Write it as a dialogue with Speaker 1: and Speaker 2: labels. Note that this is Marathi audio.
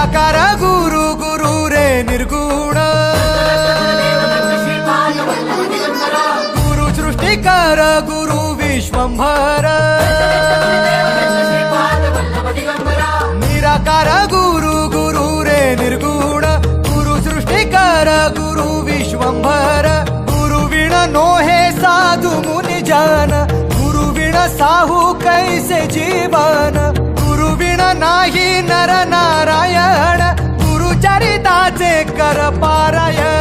Speaker 1: निराकार गुरु गुरु रे निर्गुण गुरु सृष्टिकर गुरु विश्वंभर निराकार गुरु गुरु रे निर्गुण गुरु सृष्टिकर गुरु विश्वंभर गुरु विण नोहे साधु मुनि जन गुरु विण साहू कैसे जीवन गुरु विण नाही नर नारायण गुरु चरिताचे कर पारायण